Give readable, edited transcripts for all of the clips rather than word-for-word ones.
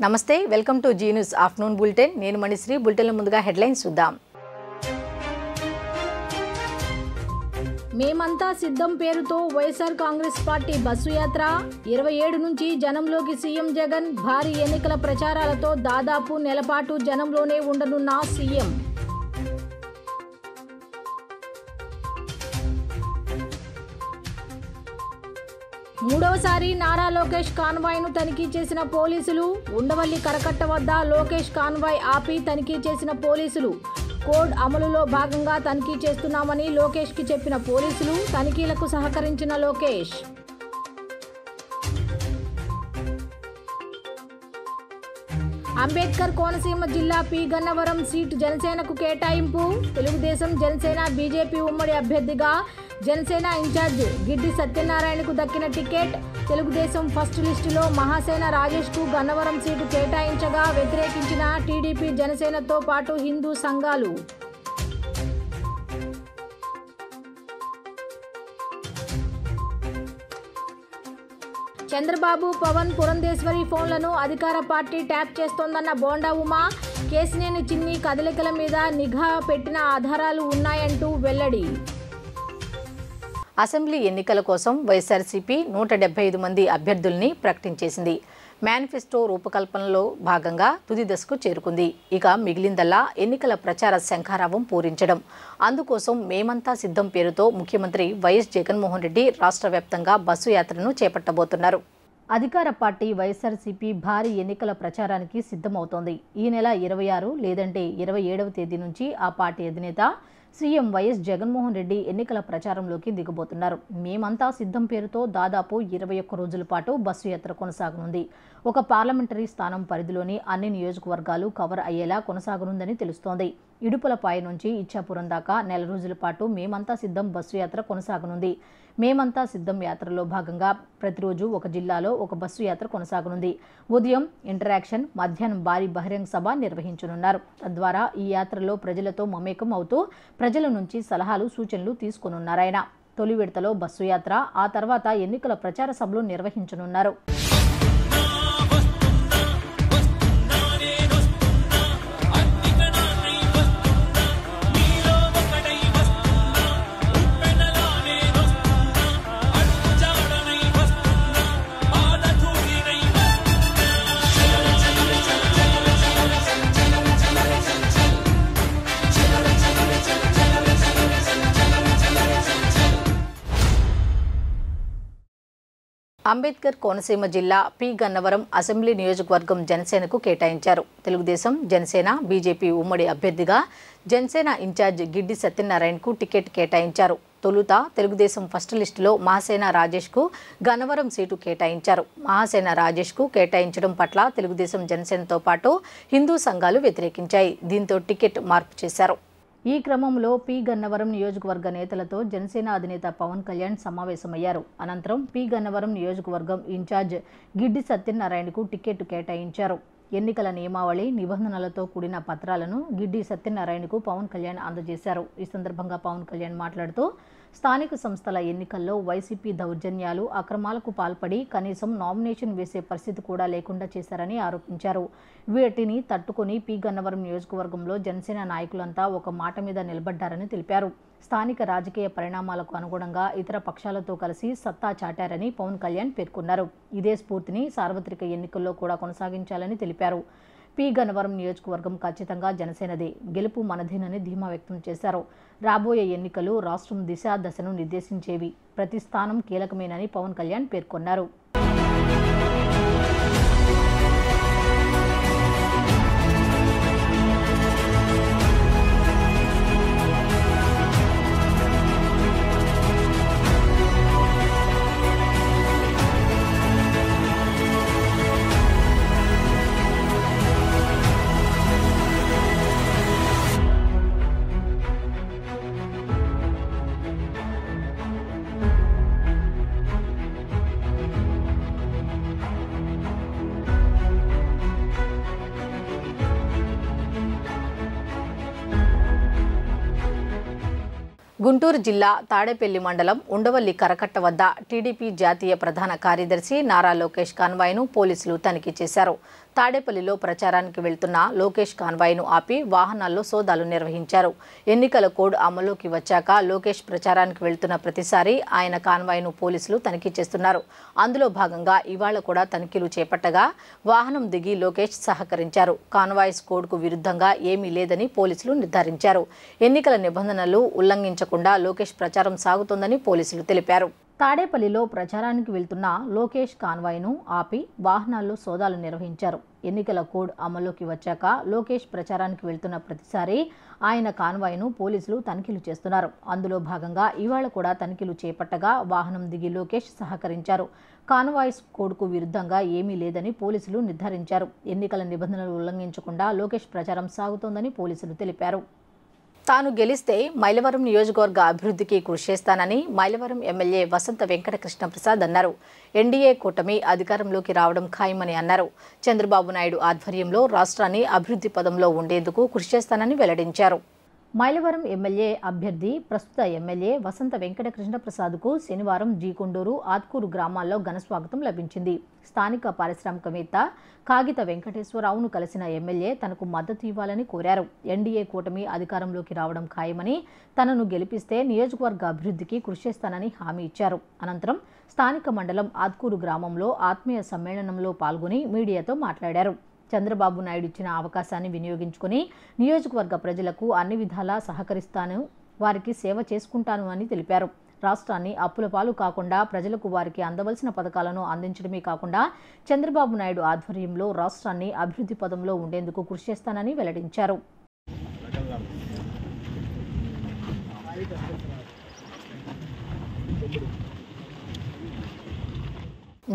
నమస్తే welcome to Zee News afternoon bulletin నేను Manishree bulletin ముందుగా హెడ్లైన్స్ చూద్దాం మేమంతా సిద్ధం పేరుతో వైఎస్ఆర్ కాంగ్రెస్ పార్టీ బస్సు యాత్ర 27 నుంచి జనంలోకి సీఎం జగన్ భారీ ఎన్నికల ప్రచారాలతో దాదాపు నెలపాటు జనంలోనే ఉండనున్న సీఎం మూడవసారి నారా లోకేష్ కాన్వాయ్ను తనిఖీ చేసిన పోలీసులు ఉండవల్లి కరకట్ట వద్ద లోకేష్ కాన్వాయ్ ఆపి తనిఖీ చేసిన పోలీసులు కోడ్ అమలులో భాగంగా తనిఖీ చేస్తున్నామని లోకేష్కి చెప్పిన పోలీసులు తనిఖీలకు సహకరించిన లోకేష్ అంబేద్కర్ కోనసీమ జిల్లా పి గన్నవరం సీటు జనసేనకు కేటాయింపు తెలుగుదేశం జనసేన బీజేపీ ఉమ్మడి అభ్యర్థిగా జనసేన ఇన్ఛార్జ్ గిడ్డి సత్యనారాయణకు దక్కిన టికెట్ తెలుగుదేశం ఫస్ట్ లిస్టులో మహాసేన రాజేష్కు గన్నవరం సీటు కేటాయించగా వ్యతిరేకించిన టీడీపీ జనసేనతో పాటు హిందూ సంఘాలు చంద్రబాబు పవన్ పురంధేశ్వరి ఫోన్లను అధికార పార్టీ ట్యాప్ చేస్తోందన్న బోండా ఉమా కేసినేని చిన్ని కదలికల మీద నిఘా పెట్టిన ఆధారాలు ఉన్నాయంటూ వెల్లడి అసెంబ్లీ ఎన్నికల కోసం వైఎస్ఆర్సీపీ 175 మంది అభ్యర్థుల్ని ప్రకటించేసింది. మేనిఫెస్టో రూపకల్పనలో భాగంగా తుది దశకు చేరుకుంది. ఇక మిగిలిందల్లా ఎన్నికల ప్రచార శంఖారావం పూరించడం. అందుకోసం మేమంతా సిద్ధం పేరుతో ముఖ్యమంత్రి వైఎస్ జగన్మోహన్ రెడ్డి రాష్ట్ర వ్యాప్తంగా బస్సు యాత్రను చేపట్టబోతున్నారు. అధికార పార్టీ వైఎస్ఆర్సీపీ భారీ ఎన్నికల ప్రచారానికి సిద్ధమవుతోంది. ఈ నెల 26 లేదంటే 27వ తేదీ నుంచి ఆ పార్టీ అధినేత సీఎం వైఎస్ జగన్మోహన్ రెడ్డి ఎన్నికల ప్రచారంలోకి దిగబోతున్నారు. మేమంతా సిద్ధం పేరుతో దాదాపు 21 రోజుల పాటు బస్సు యాత్ర కొనసాగనుంది. ఒక పార్లమెంటరీ స్థానం పరిధిలోని అన్ని నియోజకవర్గాలు కవర్ అయ్యేలా కొనసాగనుందని తెలుస్తోంది. ఇడుపులపాయ నుంచి ఇచ్చాపురం దాకా నెల రోజుల పాటు మేమంతా సిద్ధం బస్సు యాత్ర కొనసాగనుంది. మేమంతా సిద్ధం యాత్రలో భాగంగా ప్రతిరోజు ఒక జిల్లాలో ఒక బస్సు యాత్ర కొనసాగనుంది. ఉదయం ఇంటరాక్షన్, మధ్యాహ్నం భారీ బహిరంగ సభ నిర్వహించనున్నారు. తద్వారా ఈ యాత్రలో ప్రజలతో మమేకం అవుతూ ప్రజల నుంచి సలహాలు, సూచనలు తీసుకునున్నారాయన. తొలి విడతలో బస్సు యాత్ర, ఆ తర్వాత ఎన్నికల ప్రచార సభలు నిర్వహించనున్నారు. అంబేద్కర్ కోనసీమ జిల్లా పి గన్నవరం అసెంబ్లీ నియోజకవర్గం జనసేనకు కేటాయించారు. తెలుగుదేశం జనసేన బీజేపీ ఉమ్మడి అభ్యర్థిగా జనసేన ఇన్ఛార్జ్ గిడ్డి సత్యనారాయణకు టికెట్ కేటాయించారు. తొలుత తెలుగుదేశం ఫస్ట్ లిస్టులో మహాసేన రాజేష్కు గన్నవరం సీటు కేటాయించారు. మహాసేన రాజేష్కు కేటాయించడం పట్ల తెలుగుదేశం జనసేనతో పాటు హిందూ సంఘాలు వ్యతిరేకించాయి. దీంతో టికెట్ మార్పు చేశారు. ఈ క్రమంలో పి గన్నవరం నియోజకవర్గ నేతలతో జనసేన అధినేత పవన్ కళ్యాణ్ సమావేశమయ్యారు. అనంతరం పి గన్నవరం నియోజకవర్గం ఇన్ఛార్జ్ గిడ్డి సత్యనారాయణకు టికెట్ కేటాయించారు. ఎన్నికల నియమావళి నిబంధనలతో కూడిన పత్రాలను గిడ్డి సత్యనారాయణకు పవన్ కళ్యాణ్ అందజేశారు. ఈ సందర్భంగా పవన్ కళ్యాణ్ మాట్లాడుతూ స్థానిక సంస్థల ఎన్నికల్లో వైసీపీ దౌర్జన్యాలు, అక్రమాలకు పాల్పడి కనీసం నామినేషన్ వేసే పరిస్థితి కూడా లేకుండా చేశారని ఆరోపించారు. వీటిని తట్టుకుని పి గన్నవరం నియోజకవర్గంలో జనసేన నాయకులంతా ఒక మాట మీద నిలబడ్డారని తెలిపారు. స్థానిక రాజకీయ పరిణామాలకు అనుగుణంగా ఇతర పక్షాలతో కలిసి సత్తా చాటారని పవన్ కళ్యాణ్ పేర్కొన్నారు. ఇదే స్ఫూర్తిని సార్వత్రిక ఎన్నికల్లో కూడా కొనసాగించాలని తెలిపారు. పి గన్నవరం నియోజకవర్గం ఖచ్చితంగా జనసేనదే, గెలుపు మనదేనని ధీమా వ్యక్తం చేశారు. రాబోయే ఎన్నికలు రాష్ట్రం దిశ దశను నిర్దేశించేవి, ప్రతి స్థానం కీలకమేనని పవన్ కళ్యాణ్ పేర్కొన్నారు. గుంటూరు జిల్లా తాడేపల్లి మండలం ఉండవల్లి కరకట్ట వద్ద టీడీపీ జాతీయ ప్రధాన కార్యదర్శి నారా లోకేష్ కాన్వాయ్ను పోలీసులు తనిఖీ చేశారు. తాడేపల్లిలో ప్రచారానికి వెళ్తున్న లోకేష్ కాన్వాయ్ను ఆపి వాహనాల్లో సోదాలు నిర్వహించారు. ఎన్నికల కోడ్ అమల్లోకి వచ్చాక లోకేష్ ప్రచారానికి వెళ్తున్న ప్రతిసారి ఆయన కాన్వాయ్ను పోలీసులు తనిఖీ చేస్తున్నారు. అందులో భాగంగా ఇవాళ కూడా తనిఖీలు చేపట్టగా వాహనం దిగి లోకేష్ సహకరించారు. కాన్వాయ్స్ కోడ్కు విరుద్ధంగా ఏమీ లేదని పోలీసులు నిర్ధారించారు. ఎన్నికల నిబంధనలు ఉల్లంఘించకుండా లోకేష్ ప్రచారం సాగుతోందని పోలీసులు తెలిపారు. తాడేపల్లిలో ప్రచారానికి వెళ్తున్న లోకేష్ కాన్వాయ్ను ఆపి వాహనాల్లో సోదాలు నిర్వహించారు. ఎన్నికల కోడ్ అమల్లోకి వచ్చాక లోకేష్ ప్రచారానికి వెళ్తున్న ప్రతిసారి ఆయన కాన్వాయ్ను పోలీసులు తనిఖీలు చేస్తున్నారు. అందులో భాగంగా ఇవాళ కూడా తనిఖీలు చేపట్టగా వాహనం దిగి లోకేష్ సహకరించారు. కాన్వాయ్స్ కోడ్కు విరుద్ధంగా ఏమీ లేదని పోలీసులు నిర్ధారించారు. ఎన్నికల నిబంధనలు ఉల్లంఘించకుండా లోకేష్ ప్రచారం సాగుతోందని పోలీసులు తెలిపారు. తాను గెలిస్తే మైలవరం నియోజకవర్గ అభివృద్ధికి కృషి చేస్తానని మైలవరం ఎమ్మెల్యే వసంత వెంకట కృష్ణప్రసాద్ అన్నారు. ఎన్డీఏ కూటమి అధికారంలోకి రావడం ఖాయమని అన్నారు. చంద్రబాబు నాయుడు ఆధ్వర్యంలో రాష్ట్రాన్ని అభివృద్ధి పదంలో ఉండేందుకు కృషి చేస్తానని వెల్లడించారు. మైలవరం ఎమ్మెల్యే అభ్యర్థి ప్రస్తుత ఎమ్మెల్యే వసంత వెంకట కృష్ణప్రసాద్కు శనివారం జీకొండూరు, ఆత్కూరు గ్రామాల్లో ఘనస్వాగతం లభించింది. స్థానిక పారిశ్రామికవేత్త కాగిత వెంకటేశ్వరరావును కలిసిన ఎమ్మెల్యే తనకు మద్దతు ఇవ్వాలని కోరారు. ఎన్డీఏ కూటమి అధికారంలోకి రావడం ఖాయమని, తనను గెలిపిస్తే నియోజకవర్గ అభివృద్ధికి కృషి చేస్తానని హామీ ఇచ్చారు. అనంతరం స్థానిక మండలం ఆత్కూరు గ్రామంలో ఆత్మీయ సమ్మేళనంలో పాల్గొని మీడియాతో మాట్లాడారు. చంద్రబాబు నాయుడు ఇచ్చిన అవకాశాన్ని వినియోగించుకుని నియోజకవర్గ ప్రజలకు అన్ని విధాలా సహకరిస్తాను, వారికి సేవ చేసుకుంటాను అని తెలిపారు. రాష్ట్రాన్ని అప్పుల పాలు కాకుండా ప్రజలకు వారికి అందవలసిన పథకాలను అందించడమే కాకుండా చంద్రబాబు నాయుడు ఆధ్వర్యంలో రాష్ట్రాన్ని అభివృద్ధి పదంలో ఉండేందుకు కృషి చేస్తానని వెల్లడించారు.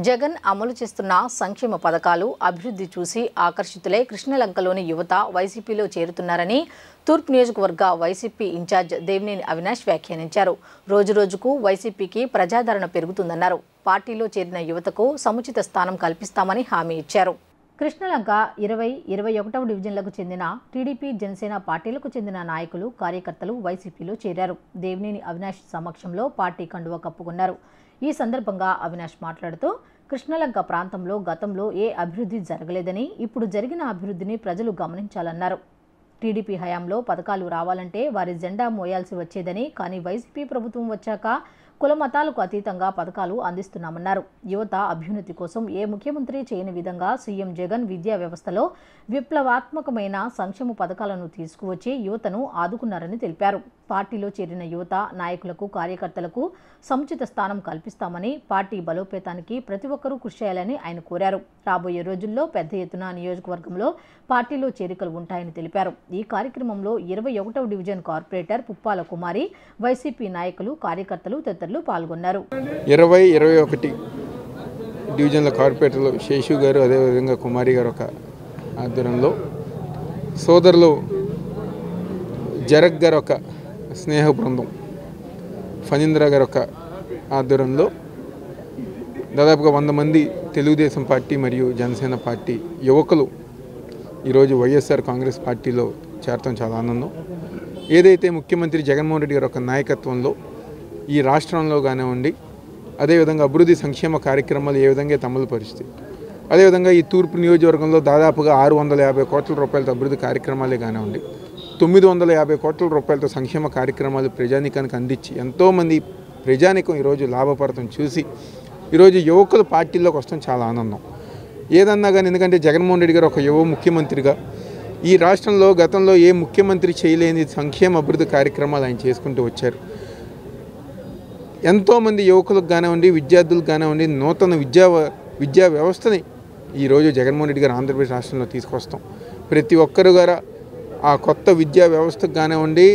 జగన్ అమలు చేస్తున్న సంక్షేమ పథకాలు, అభివృద్ధి చూసి ఆకర్షితులై కృష్ణలంకలోని యువత వైసీపీలో చేరుతున్నారని తూర్పు నియోజకవర్గ వైసీపీ ఇన్ఛార్జ్ దేవినేని అవినాష్ వ్యాఖ్యానించారు. రోజురోజుకు వైసీపీకి ప్రజాదరణ పెరుగుతుందన్నారు. పార్టీలో చేరిన యువతకు సముచిత స్థానం కల్పిస్తామని హామీ ఇచ్చారు. కృష్ణలంక 20, 21వ డివిజన్లకు చెందిన టీడీపీ, జనసేన పార్టీలకు చెందిన నాయకులు, కార్యకర్తలు వైసీపీలో చేరారు. దేవినేని అవినాష్ సమక్షంలో పార్టీ కండువా కప్పుకున్నారు. ఈ సందర్భంగా అవినాష్ మాట్లాడుతూ కృష్ణలంక ప్రాంతంలో గతంలో ఏ అభివృద్ధి జరగలేదని, ఇప్పుడు జరిగిన అభివృద్ధిని ప్రజలు గమనించాలన్నారు. టీడీపీ హయాంలో పథకాలు రావాలంటే వారి జెండా మోయాల్సి వచ్చేదని, కానీ వైసీపీ ప్రభుత్వం వచ్చాక కుల మతాలకు అతీతంగా పథకాలు అందిస్తున్నామన్నారు. యువత అభ్యున్నతి కోసం ఏ ముఖ్యమంత్రి చేయని విధంగా సీఎం జగన్ విద్యా వ్యవస్థలో విప్లవాత్మకమైన సంక్షేమ పథకాలను తీసుకువచ్చి యువతను ఆదుకున్నారని తెలిపారు. పార్టీలో చేరిన యువత నాయకులకు, కార్యకర్తలకు సముచిత స్థానం కల్పిస్తామని, పార్టీ బలోపేతానికి ప్రతి ఒక్కరూ కృషి చేయాలని ఆయన కోరారు. రాబోయే రోజుల్లో పెద్ద ఎత్తున నియోజకవర్గంలో పార్టీలో చేరికలు ఉంటాయని తెలిపారు. ఈ కార్యక్రమంలో 21వ డివిజన్ కార్పొరేటర్ పుప్పాల కుమారి, వైసీపీ నాయకులు, కార్యకర్తలు తదితరులు పాల్గొన్నారు. 20, 21 డివిజన్ల కార్పొరేటర్లు శేషు గారు, అదేవిధంగా కుమారి గారు ఒక ఆధ్వర్యంలో, సోదరులు జరగ్ గారు ఒక స్నేహ బృందం, ఫణీంద్ర గారు ఒక ఆధ్వర్యంలో దాదాపుగా 100 మంది తెలుగుదేశం పార్టీ మరియు జనసేన పార్టీ యువకులు ఈరోజు వైఎస్ఆర్ కాంగ్రెస్ పార్టీలో చేరటం చాలా ఆనందం. ఏదైతే ముఖ్యమంత్రి జగన్మోహన్ రెడ్డి గారు ఒక నాయకత్వంలో ఈ రాష్ట్రంలో కానివ్వండి, అదేవిధంగా అభివృద్ధి సంక్షేమ కార్యక్రమాలు ఏ విధంగా అమలు పరిస్థితి, అదేవిధంగా ఈ తూర్పు నియోజకవర్గంలో దాదాపుగా 650 కోట్ల రూపాయలతో అభివృద్ధి కార్యక్రమాలే కానివ్వండి, 950 కోట్ల రూపాయలతో సంక్షేమ కార్యక్రమాలు ప్రజానీకానికి అందించి ఎంతోమంది ప్రజానీకం ఈరోజు లాభపడటం చూసి ఈరోజు యువకులు పార్టీలోకి వస్తాం చాలా ఆనందం. ఏదన్నా కానీ, ఎందుకంటే జగన్మోహన్ రెడ్డి గారు ఒక యువ ముఖ్యమంత్రిగా ఈ రాష్ట్రంలో గతంలో ఏ ముఖ్యమంత్రి చేయలేని సంక్షేమ అభివృద్ధి కార్యక్రమాలు ఆయన చేసుకుంటూ వచ్చారు. ఎంతోమంది యువకులకు కానివ్వండి, విద్యార్థులకు కానివ్వండి, నూతన విద్యా వ్యవస్థని ఈరోజు జగన్మోహన్ రెడ్డి గారు ఆంధ్రప్రదేశ్ రాష్ట్రంలో తీసుకొస్తాం. ప్రతి ఒక్కరు గారు ఆ కొత్త విద్యా వ్యవస్థకు కానివ్వండి,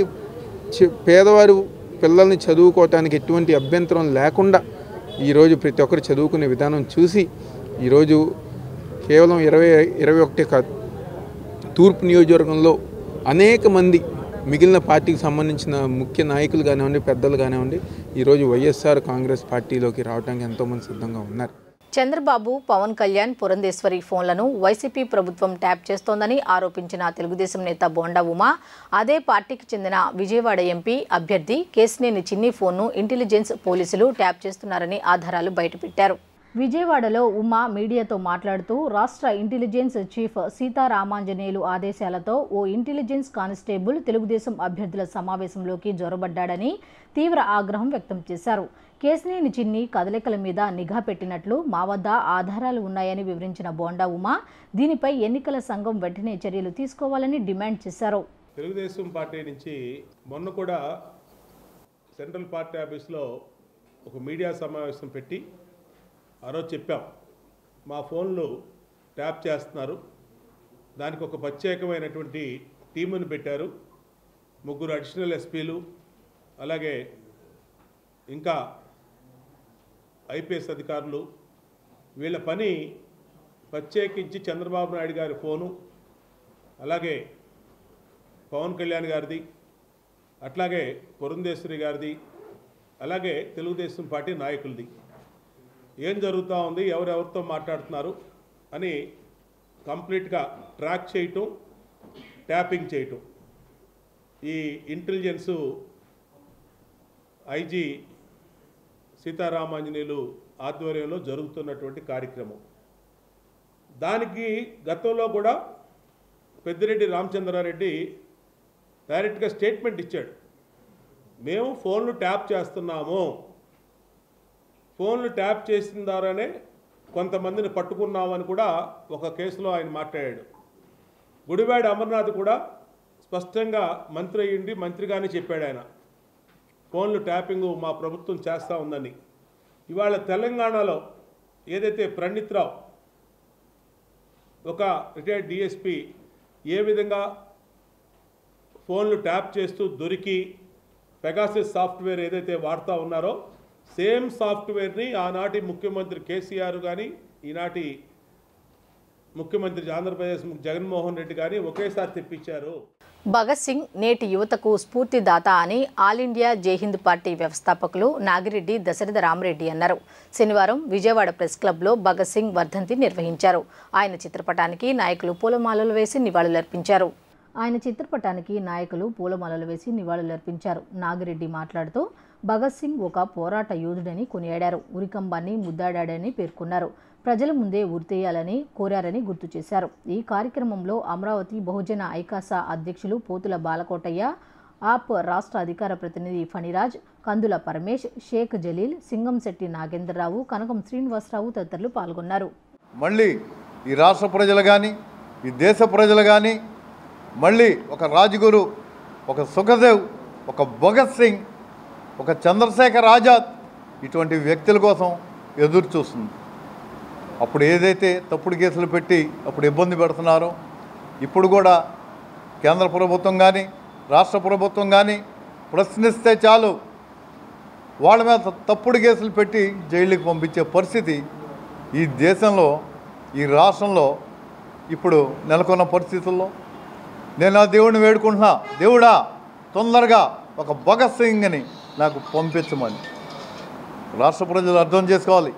పేదవారు పిల్లల్ని చదువుకోవటానికి ఎటువంటి అభ్యంతరం లేకుండా ఈరోజు ప్రతి ఒక్కరు చదువుకునే విధానం చూసి ఈరోజు కేవలం 21 కాదు, తూర్పు నియోజకవర్గంలో అనేక మంది మిగిలిన పార్టీకి సంబంధించిన ముఖ్య నాయకులు కానివ్వండి, పెద్దలు కానివ్వండి, ఈరోజు వైఎస్ఆర్ కాంగ్రెస్ పార్టీలోకి రావడానికి ఎంతోమంది సిద్ధంగా ఉన్నారు. చంద్రబాబు, పవన్ కళ్యాణ్, పురంధేశ్వరి ఫోన్లను వైసీపీ ప్రభుత్వం ట్యాప్ చేస్తోందని ఆరోపించిన తెలుగుదేశం నేత బోండా ఉమా, అదే పార్టీకి చెందిన విజయవాడ ఎంపీ అభ్యర్థి కేశినేని చిన్ని ఫోన్ను ఇంటెలిజెన్స్ పోలీసులు ట్యాప్ చేస్తున్నారని ఆధారాలు బయటపెట్టారు. విజయవాడలో ఉమా మీడియాతో మాట్లాడుతూ రాష్ట్ర ఇంటెలిజెన్స్ చీఫ్ సీతారామాంజనేయులు ఆదేశాలతో ఓ ఇంటెలిజెన్స్ కానిస్టేబుల్ తెలుగుదేశం అభ్యర్థుల సమావేశంలోకి జొరబడ్డాడని తీవ్ర ఆగ్రహం వ్యక్తం చేశారు. కేశినేని చిన్ని కదలికల మీద నిఘా పెట్టినట్లు మా వద్ద ఆధారాలు ఉన్నాయని వివరించిన బోండా ఉమా దీనిపై ఎన్నికల సంఘం వెంటనే చర్యలు తీసుకోవాలని డిమాండ్ చేశారు. తెలుగుదేశం పార్టీ నుంచి మొన్న కూడా సెంట్రల్ పార్టీ ఆఫీస్లో ఒక మీడియా సమావేశం పెట్టి ఆ రోజు చెప్పాం, మా ఫోన్లు ట్యాప్ చేస్తున్నారు, దానికి ఒక ప్రత్యేకమైనటువంటి టీమును పెట్టారు, 3 అడిషనల్ ఎస్పీలు అలాగే ఇంకా ఐపీఎస్ అధికారులు, వీళ్ళ పని ప్రత్యేకించి చంద్రబాబు నాయుడు గారి ఫోను అలాగే పవన్ కళ్యాణ్ గారిది అట్లాగే పురంధేశ్వరి గారిది అలాగే తెలుగుదేశం పార్టీ నాయకులది ఏం జరుగుతూ ఉంది, ఎవరెవరితో మాట్లాడుతున్నారు అని కంప్లీట్గా ట్రాక్ చేయటం, ట్యాపింగ్ చేయటం ఈ ఇంటెలిజెన్సు ఐజీ సీతారామాంజనేయులు ఆధ్వర్యంలో జరుగుతున్నటువంటి కార్యక్రమం. దానికి గతంలో కూడా పెద్దిరెడ్డి రామచంద్రారెడ్డి డైరెక్ట్గా స్టేట్మెంట్ ఇచ్చాడు, మేము ఫోన్లు ట్యాప్ చేస్తున్నాము, ఫోన్లు ట్యాప్ చేసిన ద్వారానే కొంతమందిని పట్టుకున్నామని కూడా ఒక కేసులో ఆయన మాట్లాడాడు. గుడివాడ అమర్నాథ్ కూడా స్పష్టంగా మంత్రి అయ్యింది, మంత్రిగానే చెప్పాడు ఆయన ఫోన్లు ట్యాపింగ్ మా ప్రభుత్వం చేస్తూ ఉందని. ఇవాళ తెలంగాణలో ఏదైతే ప్రణీత్ రావు ఒక రిటైర్డ్ డిఎస్పీ ఏ విధంగా ఫోన్లు ట్యాప్ చేస్తూ దొరికి పెగాసిస్ సాఫ్ట్వేర్ ఏదైతే వాడుతూ ఉన్నారో సేమ్ సాఫ్ట్వేర్ని ఆనాటి ముఖ్యమంత్రి కేసీఆర్ కానీ ఈనాటి ముఖ్యమంత్రి ఆంధ్రప్రదేశ్ జగన్మోహన్ రెడ్డి కానీ ఒకేసారి తెప్పించారు. భగత్ సింగ్ నేటి యువతకు స్ఫూర్తిదాత అని ఆల్ ఇండియా జైహింద్ పార్టీ వ్యవస్థాపకులు నాగిరెడ్డి దశరథ రామరెడ్డి అన్నారు. శనివారం విజయవాడ ప్రెస్ క్లబ్లో భగత్ సింగ్ వర్ధంతి నిర్వహించారు. ఆయన చిత్రపటానికి నాయకులు పూలమాలలు వేసి నివాళులర్పించారు. నాగిరెడ్డి మాట్లాడుతూ భగత్ సింగ్ ఒక పోరాట యోధుడని కొనియాడారు. ఉరికంబాన్ని ముద్దాడాడని పేర్కొన్నారు. ప్రజల ముందే ఉరితేయాలని కోరారని గుర్తు చేశారు. ఈ కార్యక్రమంలో అమరావతి బహుజన ఐకాస అధ్యక్షులు పోతుల బాలకోటయ్య, ఆప్ రాష్ట్ర అధికార ప్రతినిధి ఫణిరాజ్, కందుల పరమేష్, షేక్ జలీల్, సింగంశెట్టి నాగేంద్రరావు, కనకం శ్రీనివాసరావు తదితరులు పాల్గొన్నారు. మళ్ళీ ఈ రాష్ట్ర ప్రజలు కానీ ఈ దేశ ప్రజలు కానీ మళ్ళీ ఒక రాజ్గురు, ఒక సుఖదేవ్, ఒక భగత్ సింగ్, ఒక చంద్రశేఖర్ ఆజాద్ ఇటువంటి వ్యక్తుల కోసం ఎదురు చూస్తుంది. అప్పుడు ఏదైతే తప్పుడు కేసులు పెట్టి అప్పుడు ఇబ్బంది పెడుతున్నారో ఇప్పుడు కూడా కేంద్ర ప్రభుత్వం కానీ రాష్ట్ర ప్రభుత్వం కానీ ప్రశ్నిస్తే చాలు వాళ్ళ మీద తప్పుడు కేసులు పెట్టి జైలుకి పంపించే పరిస్థితి ఈ దేశంలో ఈ రాష్ట్రంలో ఇప్పుడు నెలకొన్న పరిస్థితుల్లో నేను ఆ దేవుడిని వేడుకుంటున్నా, దేవుడా తొందరగా ఒక భగత్ సింగ్ని నాకు పంపించమని. రాష్ట్ర ప్రజలు అర్థం చేసుకోవాలి,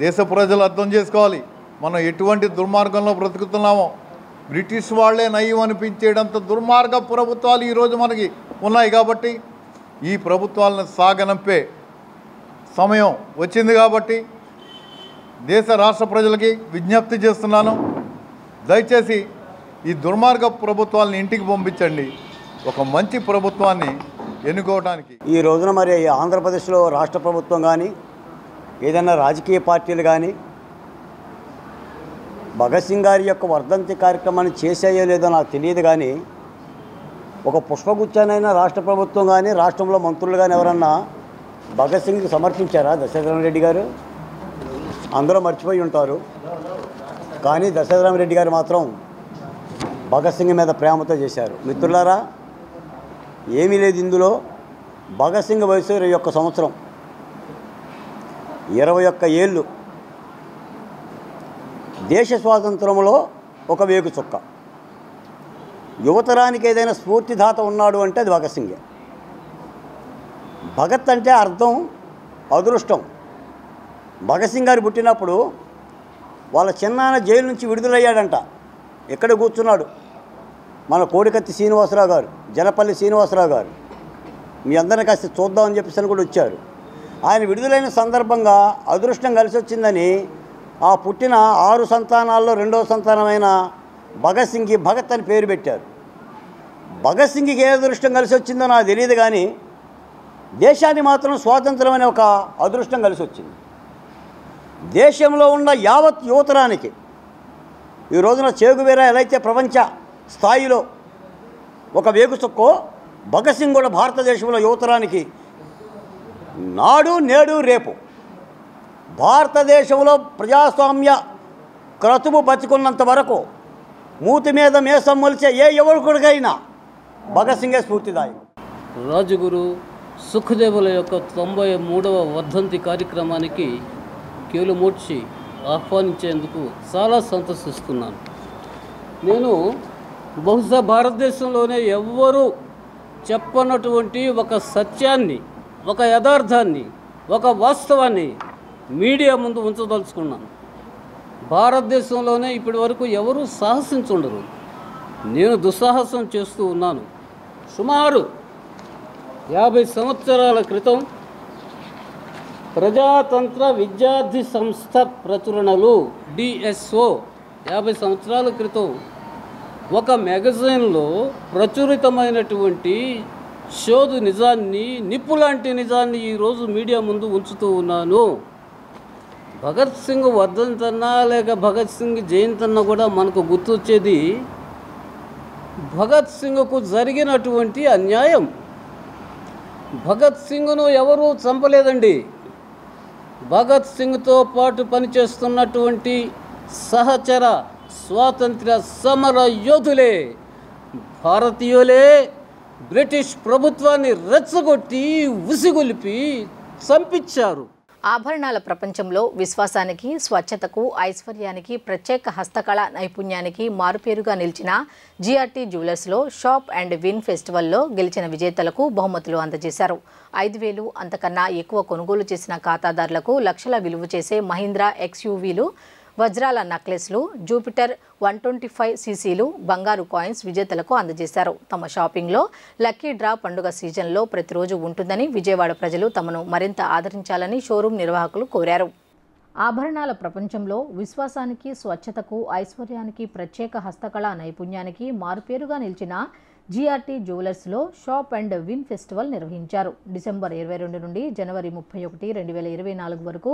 దేశ ప్రజలు అర్థం చేసుకోవాలి, మనం ఎటువంటి దుర్మార్గంలో బ్రతుకుతున్నామో. బ్రిటిష్ వాళ్లే నయం అనిపించేటంత దుర్మార్గ ప్రభుత్వాలు ఈరోజు మనకి ఉన్నాయి. కాబట్టి ఈ ప్రభుత్వాలను సాగనంపే సమయం వచ్చింది. కాబట్టి దేశ రాష్ట్ర ప్రజలకి విజ్ఞప్తి చేస్తున్నాను, దయచేసి ఈ దుర్మార్గ ప్రభుత్వాలను ఇంటికి పంపించండి, ఒక మంచి ప్రభుత్వాన్ని ఎన్నుకోవడానికి. ఈ రోజున మరి ఆంధ్రప్రదేశ్లో రాష్ట్ర ప్రభుత్వం కానీ ఏదైనా రాజకీయ పార్టీలు కానీ భగత్ సింగ్ గారి యొక్క వర్ధంతి కార్యక్రమాన్ని చేసాయో లేదో నాకు తెలియదు, కానీ ఒక పుష్పగుచ్చానైనా రాష్ట్ర ప్రభుత్వం కానీ రాష్ట్రంలో మంత్రులు కానీ ఎవరన్నా భగత్ సింగ్కి సమర్పించారా? దశరథరామరెడ్డి గారు అందరూ మర్చిపోయి ఉంటారు, కానీ దశరథరామరెడ్డి గారు మాత్రం భగత్ సింగ్ మీద ప్రేమతో చేశారు. మిత్రులారా, ఏమీ లేదు ఇందులో. భగత్ సింగ్ వయసు 21 సంవత్సరం, 21 ఏళ్ళు. దేశ స్వాతంత్రంలో ఒక వేగు చుక్క. యువతరానికి ఏదైనా స్ఫూర్తిదాత ఉన్నాడు అంటే అది భగత్ సింగే. భగత్ అంటే అర్థం అదృష్టం. భగత్ సింగ్ గారు పుట్టినప్పుడు వాళ్ళ చిన్నాన్న జైలు నుంచి విడుదలయ్యాడంట. ఎక్కడ కూర్చున్నాడు? మన కోడికత్తి శ్రీనివాసరావు గారు, జనపల్లి శ్రీనివాసరావు గారు మీ అందరిని కాస్త చూద్దామని చెప్పేసి కూడా వచ్చారు. ఆయన విడుదలైన సందర్భంగా అదృష్టం కలిసి వచ్చిందని ఆ పుట్టిన 6 సంతానాల్లో 2వ సంతానమైన భగత్ సింగ్కి భగత్ అని పేరు పెట్టారు. భగత్ సింగ్కి ఏ అదృష్టం కలిసి వచ్చిందో నాకు తెలియదు, కానీ దేశాన్ని మాత్రం స్వాతంత్రం అనే ఒక అదృష్టం కలిసి వచ్చింది. దేశంలో ఉన్న యావత్ యువతరానికి ఈ రోజున చేగువేరా ఎలా అయితే ప్రపంచ స్థాయిలో ఒక వేగుచుక్కో, భగత్ సింగ్ కూడా భారతదేశంలో యువతరానికి నాడు నేడు రేపు భారతదేశంలో ప్రజాస్వామ్య క్రతువు బతికున్నంత వరకు మూతి మీద మేసం మొలిచే ఏ యువకుడికైనా భగత్ సింగే స్ఫూర్తిదాయకం. రాజగురు సుఖదేవుల యొక్క 93వ వర్ధంతి కార్యక్రమానికి కీలుమూర్చి ఆహ్వానించేందుకు చాలా సంతోషిస్తున్నాను. నేను బహుశా భారతదేశంలోనే ఎవ్వరూ చెప్పనటువంటి ఒక సత్యాన్ని, ఒక యథార్థాన్ని, ఒక వాస్తవాన్ని మీడియా ముందు ఉంచదలుచుకున్నాను. భారతదేశంలోనే ఇప్పటి వరకు ఎవరూ సాహసించుండరు. నేను దుస్సాహసం చేస్తూ ఉన్నాను. సుమారు 50 సంవత్సరాల క్రితం ప్రజాతంత్ర విద్యార్థి సంస్థ ప్రచురణలు DSO 50 సంవత్సరాల క్రితం ఒక మ్యాగజైన్లో ప్రచురితమైనటువంటి శోధు నిజాన్ని, నిప్పులాంటి నిజాన్ని ఈరోజు మీడియా ముందు ఉంచుతూ ఉన్నాను. భగత్ సింగ్ వర్ధంతన్నా లేక భగత్ సింగ్ జయంతన్నా కూడా మనకు గుర్తొచ్చేది భగత్ సింగ్కు జరిగినటువంటి అన్యాయం. భగత్ సింగ్ను ఎవరూ చంపలేదండి. భగత్ సింగ్తో పాటు పనిచేస్తున్నటువంటి సహచర స్వాతంత్ర్య సమర యోధులే, భారతీయులే బ్రిటిష్ ప్రభుత్వాన్ని రెచ్చగొట్టి ఉసిగొలిపి చంపించారు. ఆభరణాల ప్రపంచంలో విశ్వాసానికి, స్వచ్ఛతకు, ఐశ్వర్యానికి, ప్రత్యేక హస్తకళ నైపుణ్యానికి మారుపేరుగా నిలిచిన జిఆర్టీ జ్యువెలర్స్లో షాప్ అండ్ విన్ ఫెస్టివల్లో గెలిచిన విజేతలకు బహుమతులు అందజేశారు. 5,000 అంతకన్నా ఎక్కువ కొనుగోలు చేసిన ఖాతాదారులకు లక్షల విలువ చేసే మహీంద్రా XUVలు, వజ్రాల నెక్లెస్లు, జూపిటర్ 125cc బంగారు కాయిన్స్ విజేతలకు అందజేశారు. తమ షాపింగ్లో లక్కీ డ్రా పండుగ సీజన్లో ప్రతిరోజు ఉంటుందని విజయవాడ ప్రజలు తమను మరింత ఆదరించాలని షోరూం నిర్వాహకులు కోరారు. ఆభరణాల ప్రపంచంలో విశ్వాసానికి, స్వచ్ఛతకు, ఐశ్వర్యానికి, ప్రత్యేక హస్తకళ నైపుణ్యానికి మారుపేరుగా నిలిచిన జిఆర్టీ జ్యువెలర్స్లో షాప్ అండ్ విన్ ఫెస్టివల్ నిర్వహించారు. డిసెంబర్ 22 నుండి జనవరి 31, 2024 వరకు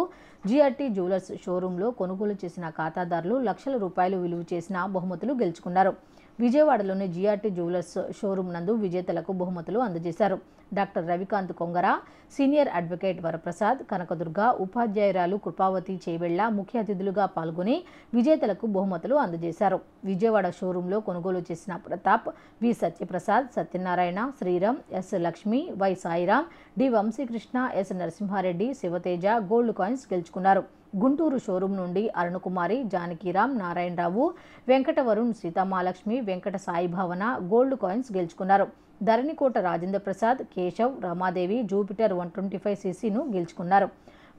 జిఆర్టీ జ్యువెలర్స్ షోరూంలో కొనుగోలు చేసిన ఖాతాదారులు లక్షల రూపాయలు విలువ చేసిన బహుమతులు గెలుచుకున్నారు. విజయవాడలోని జిఆర్టీ జ్యువెలర్స్ షోరూం నందు విజేతలకు బహుమతులు అందజేశారు. Doctor Ravikanth Kongara, senior advocate Varaprasad, Kanakadurga, ఉపాధ్యాయురాలు కృపావతి చేవెళ్ల ముఖ్య అతిథులుగా పాల్గొని విజేతలకు బహుమతులు అందజేశారు. విజయవాడ షోరూంలో కొనుగోలు చేసిన Pratap, V Satyaprasad, Satyanarayana, Sriram, S Lakshmi, Y Sairam, D Vamsikrishna, S Narasimhareddy, Sivateja gold coins గెలుచుకున్నారు. గుంటూరు షోరూం నుండి అరుణకుమారి, జానకీరామ్, నారాయణరావు, వెంకట వరుణ్, సీతామాలక్ష్మి, వెంకట సాయి భావన గోల్డ్ కాయిన్స్ గెలుచుకున్నారు. ధరణికోట రాజేంద్ర ప్రసాద్, కేశవ్, రమాదేవి జూపిటర్ 125cc గెలుచుకున్నారు.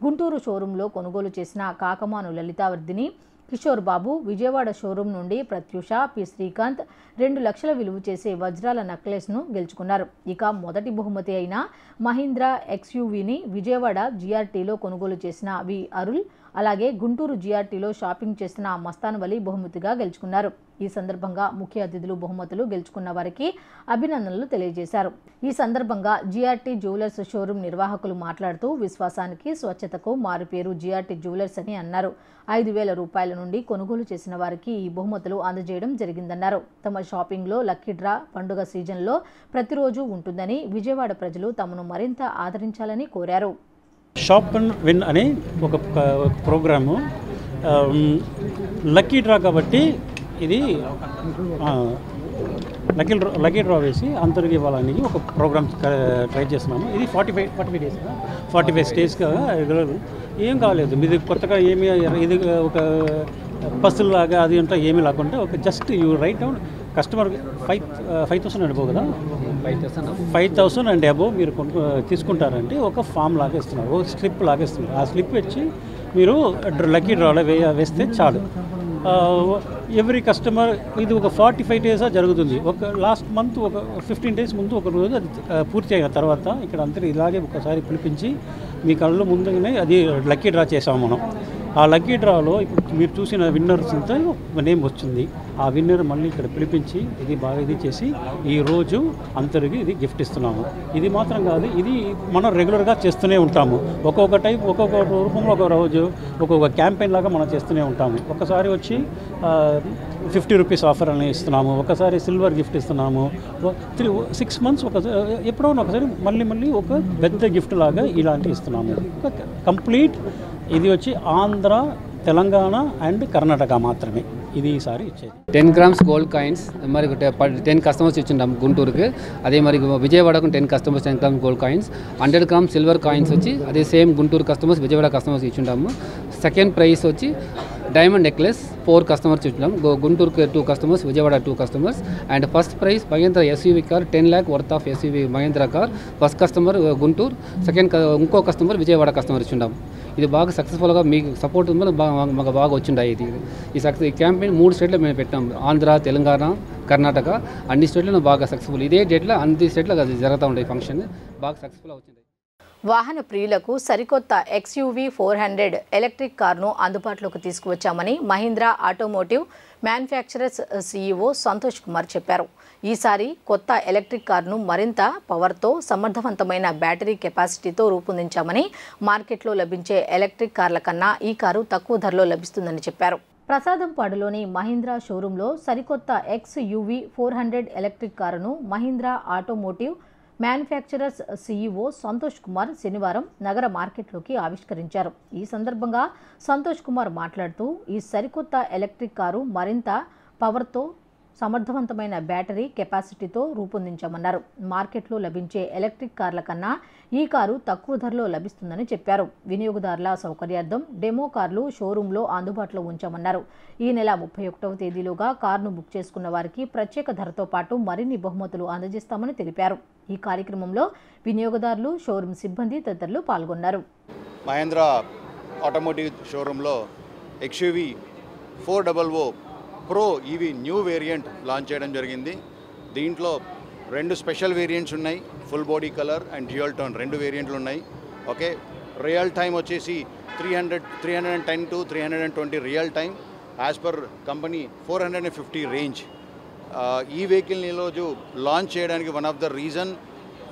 గుంటూరు షోరూంలో కొనుగోలు చేసిన కాకమాను లలితావర్ధిని, కిషోర్ బాబు, విజయవాడ షోరూం నుండి ప్రత్యూష, పి శ్రీకాంత్ 2 లక్షల విలువ చేసే వజ్రాల నెక్లెస్ను గెలుచుకున్నారు. ఇక మొదటి బహుమతి అయిన మహీంద్రా XUVని విజయవాడ జిఆర్టీలో కొనుగోలు చేసిన వి అరుల్, అలాగే గుంటూరు జిఆర్టీలో షాపింగ్ చేసిన మస్తాన్ వలి బహుమతిగా గెలుచుకున్నారు. ఈ సందర్భంగా ముఖ్య అతిథులు బహుమతులు గెలుచుకున్న వారికి అభినందనలు తెలియజేశారు. ఈ సందర్భంగా జిఆర్టీ జ్యువెలర్స్ షోరూం నిర్వాహకులు మాట్లాడుతూ విశ్వాసానికి, స్వచ్ఛతకు మారుపేరు జిఆర్టీ జ్యువెలర్స్ అని అన్నారు. 5,000 రూపాయల నుండి కొనుగోలు చేసిన వారికి ఈ బహుమతులు అందజేయడం జరిగిందన్నారు. తమ షాపింగ్లో లక్కీ డ్రా పండుగ సీజన్లో ప్రతిరోజు ఉంటుందని విజయవాడ ప్రజలు తమను మరింత ఆదరించాలని కోరారు. షాప్ అండ్ విన్ అనే ఒక ప్రోగ్రాము లక్కీ డ్రా కాబట్టి ఇది లక్కీ డ్రా వేసి అందరికి ఇవ్వాలని ఒక ప్రోగ్రామ్ ట్రై చేస్తున్నాము. ఇది 45 స్టేజ్గా ఏం కాలేదు. మీది కొత్తగా ఏమి ఇది ఒక పర్సులు లాగా అది అంతా ఏమీ లేకుండా ఒక just you right down customer 5,000 and above కదా, 5,000 అండ్ అబోవ్ మీరు తీసుకుంటారంటే ఒక ఫామ్ లాగా ఇస్తున్నారు, ఒక స్లిప్ లాగా ఇస్తున్నారు. ఆ స్లిప్ వచ్చి మీరు లక్కీ డ్రాలో వేస్తే చాలు. ఎవ్రీ కస్టమర్ ఇది ఒక 45 డేస్ జరుగుతుంది. ఒక లాస్ట్ మంత్ ఒక 15 డేస్ ముందు ఒక రోజు అది పూర్తి అయిన తర్వాత ఇక్కడ అందరూ ఇలాగే ఒకసారి పిలిపించి మీ కళ్ళు ముందుగానే అది లక్కీ డ్రా చేసాము మనం. ఆ లక్కీ డ్రాలో ఇప్పుడు మీరు చూసిన విన్నర్స్ అంతా నేమ్ వచ్చింది. ఆ విన్నర్ మళ్ళీ ఇక్కడ పిలిపించి ఇది బాగా ఇది చేసి ఈరోజు అందరికి ఇది గిఫ్ట్ ఇస్తున్నాము. ఇది మాత్రం కాదు, ఇది మనం రెగ్యులర్గా చేస్తూనే ఉంటాము. ఒక్కొక్క టైప్ ఒక్కొక్క రూపంలో ఒక రోజు ఒక్కొక్క క్యాంపెయిన్ లాగా మనం చేస్తూనే ఉంటాము. ఒకసారి వచ్చి 50 రూపీస్ ఆఫర్ అని ఇస్తున్నాము, ఒకసారి సిల్వర్ గిఫ్ట్ ఇస్తున్నాము. 6 మంత్స్ ఎప్పుడో ఒకసారి మళ్ళీ ఒక పెద్ద గిఫ్ట్ లాగా ఇలాంటివి ఇస్తున్నాము. కంప్లీట్ ఇది వచ్చి ఆంధ్ర, తెలంగాణ అండ్ కర్ణాటక మాత్రమే ఇది ఈసారి ఇచ్చేది. 10 grams గోల్డ్ కాయిన్స్ మరి 10 కస్టమర్స్ ఇచ్చింటాం గుంటూరుకి. అదే మరి విజయవాడకు 10 customers 10 grams gold coins, 100 grams silver coins వచ్చి అదే same Guntur customers Vijayawada customers ఇచ్చింటాము. సెకండ్ ప్రైస్ వచ్చి డైమండ్ నెక్లెస్ 4 కస్టమర్స్ ఇచ్చింటాం. గుంటూరుకి 2 customers, Vijayawada 2 customers. And first prize Mahindra SUV car 10 lakh worth of SUV Mahindra car. First customer Guntur, second ఇంకో కస్టమర్ విజయవాడ కస్టమర్ ఇచ్చింటాం. ఇది బాగా సక్సెస్ఫుల్గా మీకు సపోర్ట్ ఉంది, మాకు బాగా వచ్చిండాయి. ఈ క్యాంపెయిన్ 3 స్టేట్లో మేము పెట్టాం, ఆంధ్ర, తెలంగాణ, కర్ణాటక. అన్ని స్టేట్లో బాగా సక్సెస్ఫుల్. ఇదే డేట్లో అన్ని స్టేట్లో అది జరుగుతూ ఉంటాయి ఫంక్షన్, బాగా సక్సెస్ఫుల్గా వచ్చింది. వాహన ప్రియులకు సరికొత్త XUV 400 ఎలక్ట్రిక్ కార్ను అందుబాటులోకి తీసుకువచ్చామని Mahindra automotive manufacturers CEO Santosh Kumar చెప్పారు. ఈసారి కొత్త ఎలక్ట్రిక్ కార్ను మరింత పవర్తో, సమర్థవంతమైన బ్యాటరీ కెపాసిటీతో రూపొందించామని, మార్కెట్లో లభించే ఎలక్ట్రిక్ కార్ల కన్నా ఈ కారు తక్కువ ధరలో లభిస్తుందని చెప్పారు. ప్రసాదంపాడులోని మహీంద్రా షోరూంలో సరికొత్త XUV 400 ఎలక్ట్రిక్ కారును Mahindra automotive manufacturers CEO Santosh Kumar శనివారం నగర మార్కెట్లోకి ఆవిష్కరించారు. ఈ సందర్భంగా సంతోష్ కుమార్ మాట్లాడుతూ ఈ సరికొత్త ఎలక్ట్రిక్ కారు మరింత పవర్తో, సమర్థవంతమైన బ్యాటరీ కెపాసిటీతో రూపొందించామన్నారు. మార్కెట్లో లభించే ఎలక్ట్రిక్ కార్ల కన్నా ఈ కారు తక్కువ ధరలో లభిస్తుందని చెప్పారు. వినియోగదారుల సౌకర్యార్థం డెమో కార్లు షోరూంలో అందుబాటులో ఉంచామన్నారు. ఈ నెల 31వ తేదీలోగా కారును బుక్ చేసుకున్న వారికి ప్రత్యేక ధరతో పాటు మరిన్ని బహుమతులు అందజేస్తామని తెలిపారు. ఈ కార్యక్రమంలో వినియోగదారులు, షోరూం సిబ్బంది తదితరులు పాల్గొన్నారు. మహేంద్రా ఆటోమోటివ్ షోరూంలో XUV 400 pro EV new variant launch చేయడం జరిగింది. దీంట్లో 2 స్పెషల్ వేరియంట్స్ ఉన్నాయి, full body colour and dual tone 2 వేరియంట్లు ఉన్నాయి. ఓకే, రియల్ టైమ్ వచ్చేసి 310 to 320 real time, as per company 450 range. ఈ వెహికల్ని ఈరోజు లాంచ్ చేయడానికి వన్ ఆఫ్ ద రీజన్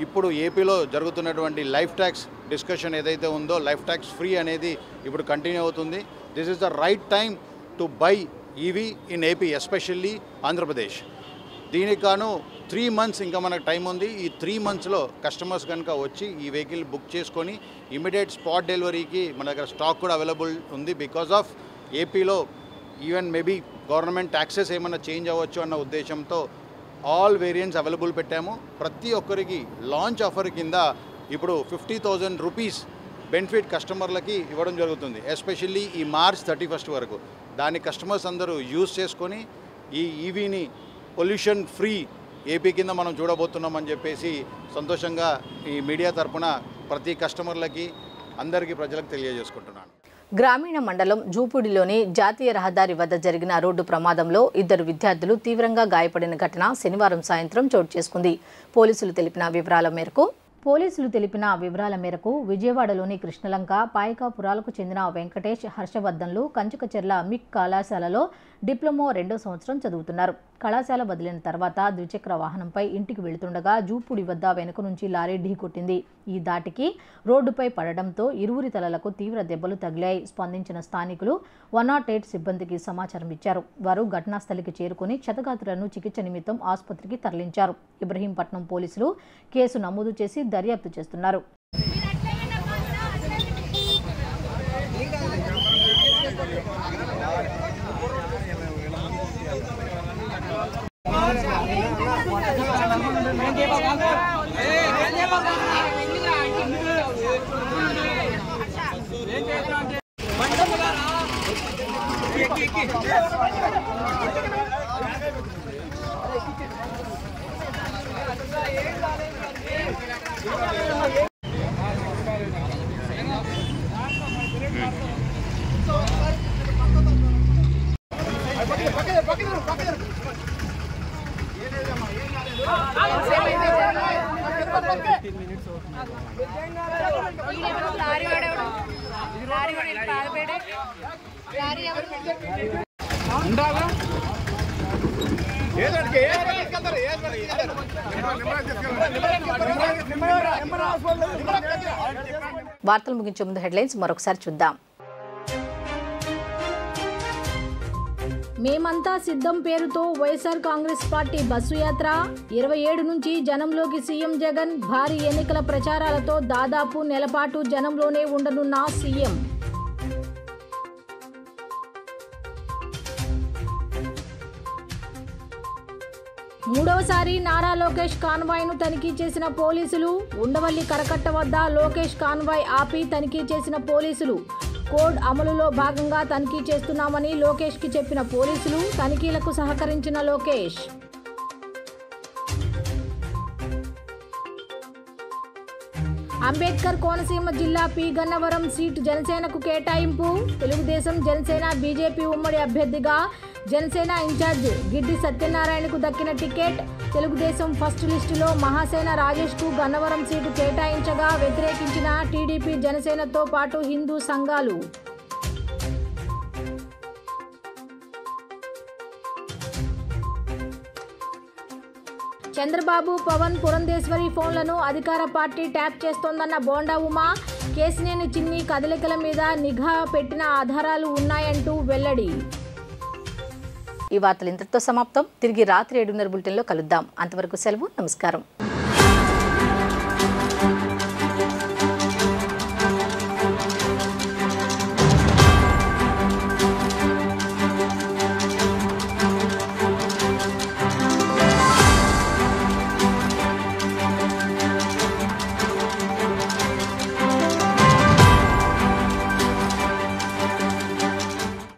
ఇప్పుడు ఏపీలో జరుగుతున్నటువంటి లైఫ్ ట్యాక్స్ డిస్కషన్ ఏదైతే ఉందో, లైఫ్ ట్యాక్స్ ఫ్రీ అనేది ఇప్పుడు కంటిన్యూ అవుతుంది. This is the right time to buy EV in AP, especially Andhra Pradesh. దీనికి గాను 3 months ఇంకా మనకు టైం ఉంది. ఈ 3 monthsలో కస్టమర్స్ కనుక వచ్చి ఈ వెహికల్ బుక్ చేసుకొని ఇమీడియట్ స్పాట్ డెలివరీకి మన దగ్గర స్టాక్ కూడా అవైలబుల్ ఉంది. బికాజ్ ఆఫ్ ఏపీలో ఈవెన్ మేబీ గవర్నమెంట్ ట్యాక్సెస్ ఏమైనా చేంజ్ అవ్వచ్చు అన్న ఉద్దేశంతో ఆల్ వేరియంట్స్ అవైలబుల్ పెట్టాము. ప్రతి ఒక్కరికి లాంచ్ ఆఫర్ కింద ఇప్పుడు 50,000 రూపీస్ బెనిఫిట్ కస్టమర్లకి ఇవ్వడం జరుగుతుంది, ఎస్పెషల్లీ ఈ March 31st వరకు. దాన్ని కస్టమర్స్ అందరూ యూజ్ చేసుకొని ఈ ఈవీని పొల్యూషన్ ఫ్రీ ఏపీ కింద మనం చూడబోతున్నామని చెప్పేసి సంతోషంగా ఈ మీడియా తరపున ప్రతి కస్టమర్లకి అందరికీ ప్రజలకు తెలియజేసుకుంటున్నాను. గ్రామీణ మండలం జూపూడిలోని జాతీయ రహదారి వద్ద జరిగిన రోడ్డు ప్రమాదంలో 2 విద్యార్థులు తీవ్రంగా గాయపడిన ఘటన శనివారం సాయంత్రం చోటు చేసుకుంది. పోలీసులు తెలిపిన వివరాల మేరకు విజయవాడలోని కృష్ణలంక, పాయకాపురాలకు చెందిన వెంకటేష్, హర్షవర్ధన్లు కంచుకచెర్ల మిక్ కళాశాలలో డిప్లొమా 2వ సంవత్సరం చదువుతున్నారు. కళాశాల వదిలిన తర్వాత ద్విచక్ర వాహనంపై ఇంటికి వెళుతుండగా జూపూడి వద్ద వెనుక నుంచి లారీ ఢీకొట్టింది. ఈ దాటికి రోడ్డుపై పడడంతో ఇరువురి తలలకు తీవ్ర దెబ్బలు తగిలాయి. స్పందించిన స్థానికులు 108 సిబ్బందికి సమాచారం ఇచ్చారు. వారు ఘటనాస్థలికి చేరుకుని క్షతగాత్రులను చికిత్స నిమిత్తం ఆసుపత్రికి తరలించారు. ఇబ్రహీంపట్నం పోలీసులు కేసు నమోదు చేసి దర్యాప్తు చేస్తున్నారు. వార్తలు ముగించే ముందు హెడ్లైన్స్ మరొకసారి చూద్దాం. మేమంతా సిద్ధం పేరుతో వైఎస్ఆర్ కాంగ్రెస్ పార్టీ బస్సు యాత్ర 27 నుంచి జనంలోకి సీఎం జగన్ భారీ ఎన్నికల ప్రచారాలతో దాదాపు నెలపాటు జనంలోనే ఉండనున్న సీఎం. మూడవసారి నారా లోకేష్ కాన్వాయ్ను తనిఖీ చేసిన పోలీసులు. ఉండవల్లి కరకట్ట వద్ద లోకేష్ కాన్వాయ్ ఆపి తనిఖీ చేసిన పోలీసులు. కోడ్ అమలులో భాగంగా తనిఖీ చేస్తున్నామని లోకేష్కి చెప్పిన పోలీసులు. తనిఖీలకు సహకరించిన లోకేష్. అంబేద్కర్ కోనసీమ జిల్లా పి గన్నవరం సీటు జనసేనకు కేటాయింపు. తెలుగుదేశం జనసేన బీజేపీ ఉమ్మడి అభ్యర్థిగా జనసేన ఇన్ఛార్జ్ గిడ్డి సత్యనారాయణకు దక్కిన టికెట్. తెలుగుదేశం ఫస్ట్ లిస్టులో మహాసేన రాజేష్కు గన్నవరం సీటు కేటాయించగా వ్యతిరేకించిన టీడీపీ జనసేనతో పాటు హిందూ సంఘాలు. చంద్రబాబు పవన్ పురంధేశ్వరి ఫోన్లను అధికార పార్టీ ట్యాప్ చేస్తోందన్న బోండా ఉమా. కేసినేని చిన్ని కదలికల మీద నిఘా పెట్టిన ఆధారాలు ఉన్నాయంటూ వెల్లడి. ఈ వార్తలు ఇంతటితో సమాప్తం. తిరిగి రాత్రి 7:30 బులెటిన్లో కలుద్దాం. అంతవరకు సెలవు. నమస్కారం.